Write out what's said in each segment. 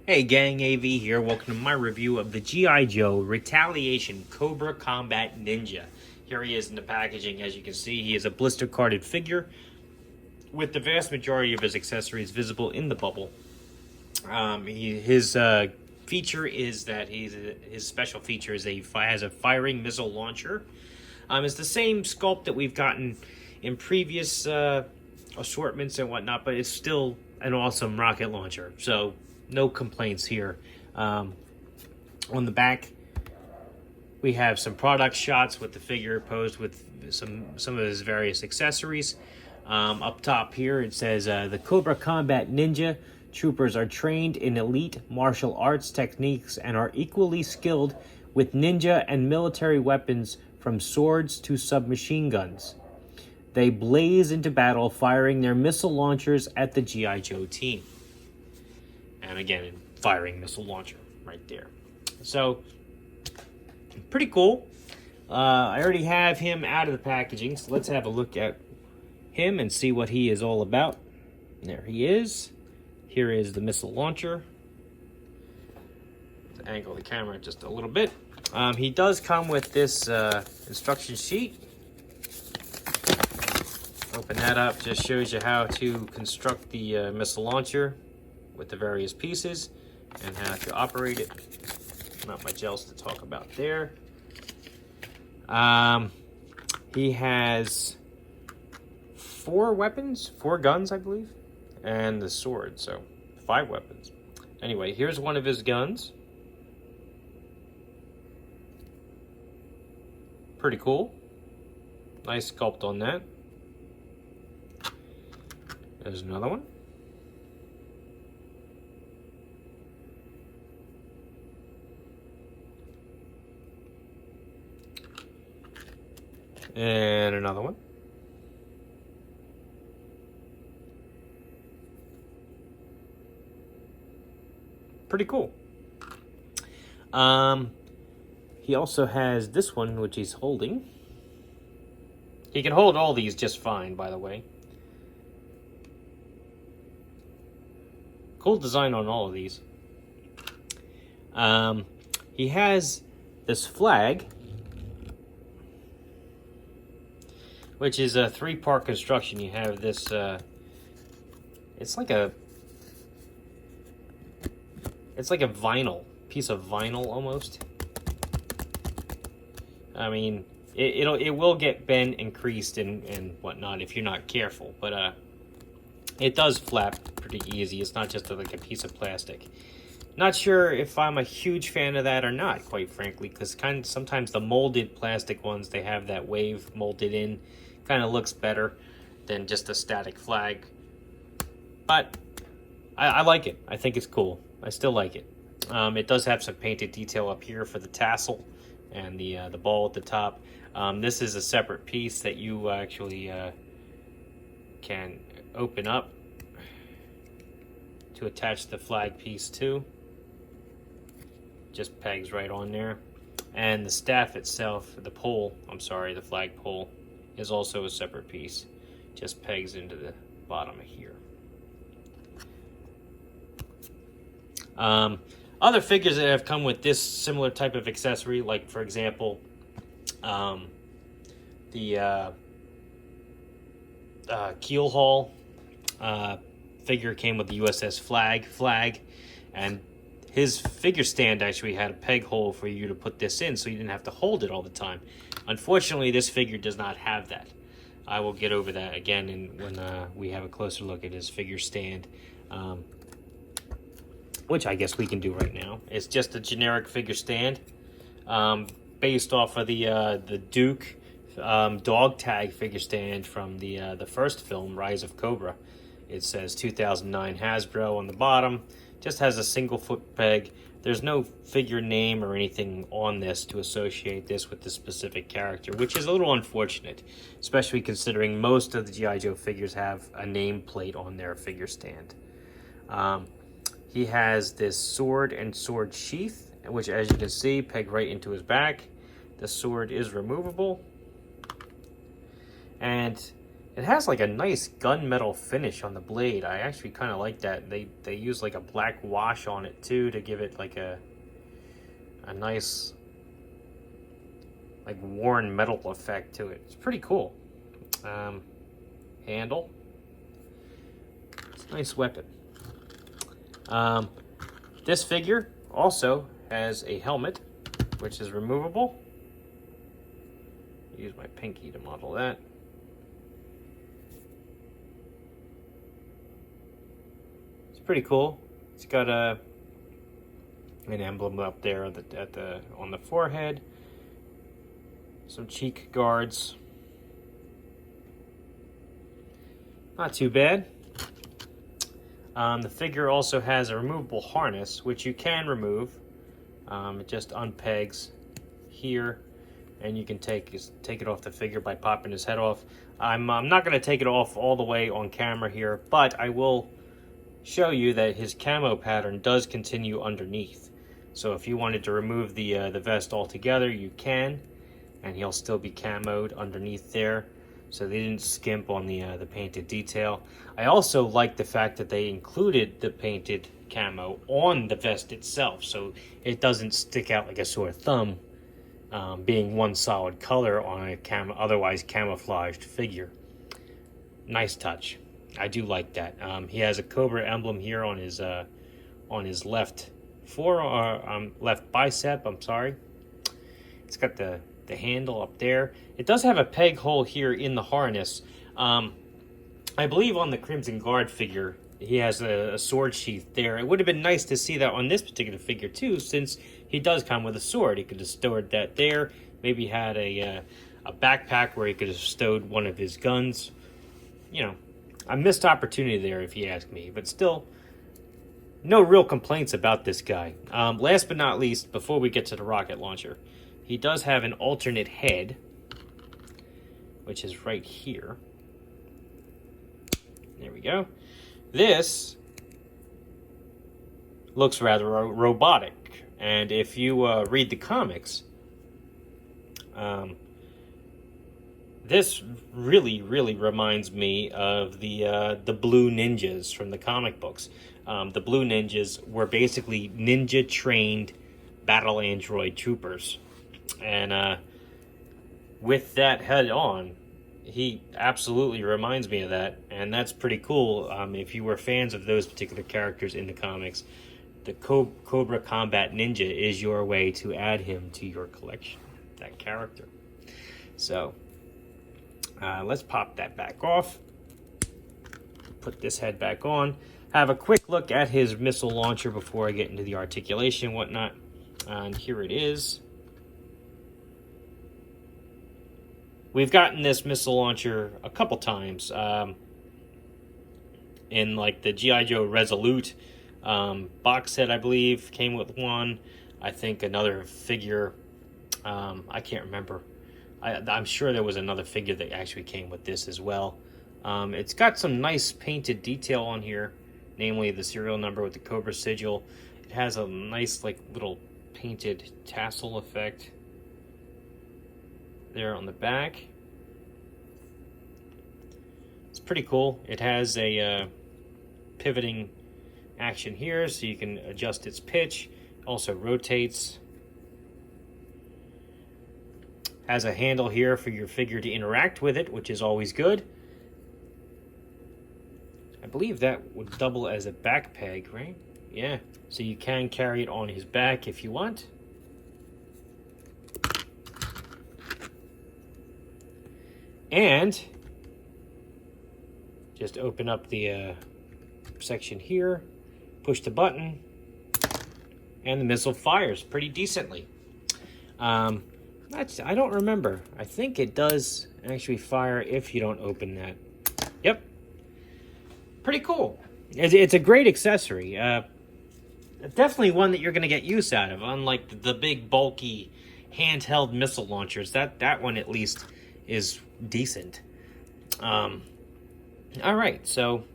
Hey gang, AV here. Welcome to my review of the G.I. Joe Retaliation Cobra Combat Ninja. Here he is in the packaging. As you can see, he is a blister carded figure with the vast majority of his accessories visible in the bubble. His feature is that his special feature is has a firing missile launcher. It's the same sculpt that we've gotten in previous assortments and whatnot, but it's still an awesome rocket launcher. So no complaints here. On the back, we have some product shots with the figure posed with some of his various accessories. Up top here, it says the Cobra Combat Ninja troopers are trained in elite martial arts techniques and are equally skilled with ninja and military weapons from swords to submachine guns. They blaze into battle, firing their missile launchers at the G.I. Joe team. And again, firing missile launcher right there. So, pretty cool. I already have him out of the packaging, so let's have a look at him and see what he is all about. There he is. Here is the missile launcher. Let's angle the camera just a little bit. He does come with this instruction sheet. Open that up, just shows you how to construct the missile launcher with the various pieces and how to operate it. Not much else to talk about there. He has 4 weapons, 4 guns, I believe, and the sword, so 5 weapons. Anyway, here's one of his guns. Pretty cool. Nice sculpt on that. There's another one. And another one. Pretty cool. He also has this one, which he's holding. He can hold all these just fine, by the way. Cool design on all of these. He has this flag, which is a 3-part construction. You have this, it's like a vinyl, piece of vinyl almost. I mean, it will get bent and creased and whatnot if you're not careful, but it does flap pretty easy. It's not just like a piece of plastic. Not sure if I'm a huge fan of that or not, quite frankly, because sometimes the molded plastic ones, they have that wave molded in. Kind of looks better than just a static flag. But I like it. I think it's cool. I still like it. It does have some painted detail up here for the tassel and the ball at the top. This is a separate piece that you actually can open up to attach the flag piece to. Just pegs right on there. And the staff itself, the flag pole, is also a separate piece. Just pegs into the bottom of here. Other figures that have come with this similar type of accessory, like for example, the keel haul figure came with the USS flag, and his figure stand actually had a peg hole for you to put this in, so you didn't have to hold it all the time. Unfortunately, this figure does not have that. I will get over that again when we have a closer look at his figure stand, which I guess we can do right now. It's just a generic figure stand based off of the Duke dog tag figure stand from the first film, Rise of Cobra. It says 2009 Hasbro on the bottom. Just has a single foot peg. There's no figure name or anything on this to associate this with the specific character, which is a little unfortunate, especially considering most of the G.I. Joe figures have a nameplate on their figure stand. He has this sword and sword sheath, which, as you can see, peg right into his back. The sword is removable. And It has like a nice gunmetal finish on the blade. I actually kind of like that. They use like a black wash on it too to give it like a nice like worn metal effect to it. It's pretty cool. Handle. It's a nice weapon. This figure also has a helmet, which is removable. Use my pinky to model that. It's pretty cool. It's got an emblem up there on the forehead. Some cheek guards. Not too bad. The figure also has a removable harness, which you can remove. It just unpegs here, and you can take it off the figure by popping his head off. I'm not going to take it off all the way on camera here, but I will show you that his camo pattern does continue underneath. So if you wanted to remove the vest altogether, you can, and he'll still be camoed underneath there. So they didn't skimp on the painted detail. I also like the fact that they included the painted camo on the vest itself, so it doesn't stick out like a sore thumb, being one solid color on a otherwise camouflaged figure. Nice touch. I do like that. He has a Cobra emblem here on his left left bicep. I'm sorry. It's got the handle up there. It does have a peg hole here in the harness. I believe on the Crimson Guard figure, he has a sword sheath there. It would have been nice to see that on this particular figure too, since he does come with a sword. He could have stored that there. Maybe had a backpack where he could have stowed one of his guns. You know, a missed opportunity there if you ask me, but still, no real complaints about this guy. Last but not least, before we get to the rocket launcher, he does have an alternate head, which is right here. There we go. This looks rather robotic, and if you read the comics, this really reminds me of the Blue Ninjas from the comic books. The Blue Ninjas were basically ninja-trained battle android troopers. And with that head on, he absolutely reminds me of that, and that's pretty cool. If you were fans of those particular characters in the comics, the Cobra Combat Ninja is your way to add him to your collection, that character. So, let's pop that back off. Put this head back on. Have a quick look at his missile launcher before I get into the articulation and whatnot. And here it is. We've gotten this missile launcher a couple times in like the G.I. Joe Resolute box set, I believe, came with one. I think another figure, I can't remember. I'm sure there was another figure that actually came with this as well. It's got some nice painted detail on here, namely the serial number with the Cobra sigil. It has a nice like little painted tassel effect there on the back. It's pretty cool. It has a pivoting action here, so you can adjust its pitch. Also rotates. Has a handle here for your figure to interact with it, which is always good. I believe that would double as a back peg, right? Yeah, so you can carry it on his back if you want. And just open up the section here, push the button, and the missile fires pretty decently. I don't remember. I think it does actually fire if you don't open that. Yep. Pretty cool. It's a great accessory. Definitely one that you're going to get use out of, unlike the big, bulky, handheld missile launchers. That one, at least, is decent. Alright, so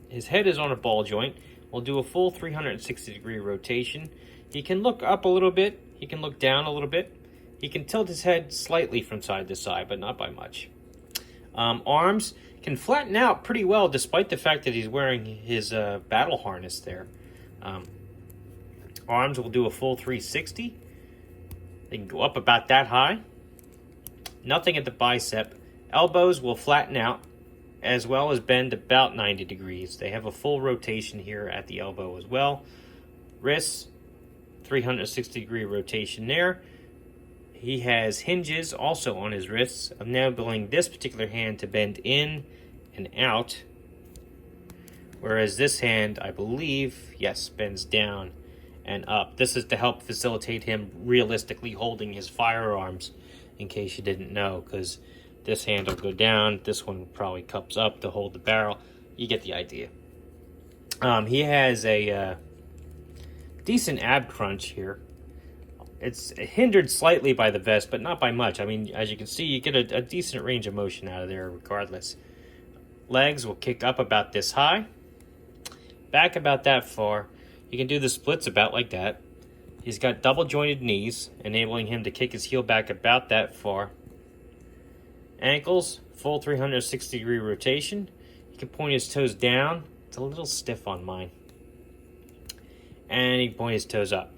his head is on a ball joint. We'll do a full 360-degree rotation. He can look up a little bit. He can look down a little bit. He can tilt his head slightly from side to side, but not by much. Arms can flatten out pretty well despite the fact that he's wearing his battle harness there. Arms will do a full 360. They can go up about that high. Nothing at the bicep. Elbows will flatten out as well as bend about 90 degrees. They have a full rotation here at the elbow as well. Wrists, 360 degree rotation there. He has hinges also on his wrists, enabling this particular hand to bend in and out. Whereas this hand, I believe, yes, bends down and up. This is to help facilitate him realistically holding his firearms, in case you didn't know, because this hand will go down, this one probably cups up to hold the barrel. You get the idea. He has a decent ab crunch here. It's hindered slightly by the vest, but not by much. I mean, as you can see, you get a decent range of motion out of there regardless. Legs will kick up about this high, back about that far. You can do the splits about like that. He's got double jointed knees, enabling him to kick his heel back about that far. Ankles, full 360 degree rotation. He can point his toes down. It's a little stiff on mine. And he can point his toes up.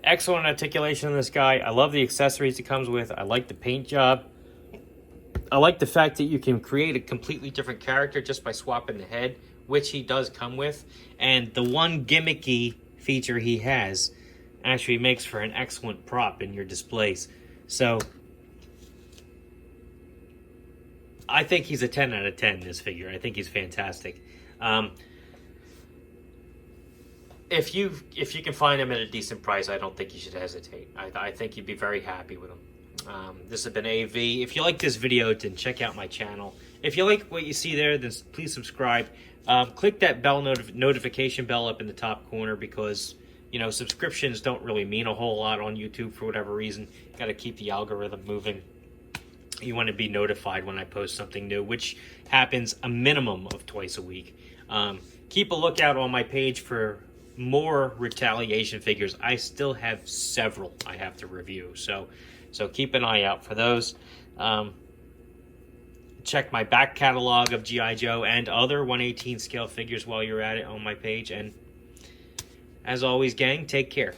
Excellent articulation on this guy. I love the accessories it comes with. I like the paint job. I like the fact that you can create a completely different character just by swapping the head, which he does come with. And the one gimmicky feature he has actually makes for an excellent prop in your displays. So I think he's a 10 out of 10, this figure. I think he's fantastic. If you can find him at a decent price, I don't think you should hesitate. I think you'd be very happy with him. This has been AV. If you like this video, then check out my channel. If you like what you see there, then please subscribe. Click that bell notification bell up in the top corner, because subscriptions don't really mean a whole lot on YouTube for whatever reason. You got to keep the algorithm moving. You want to be notified when I post something new, which happens a minimum of twice a week. Keep a lookout on my page for more Retaliation figures. I still have several I have to review, so keep an eye out for those. Check my back catalog of G.I. Joe and other 1/18 scale figures while you're at it on my page. And as always, gang, take care.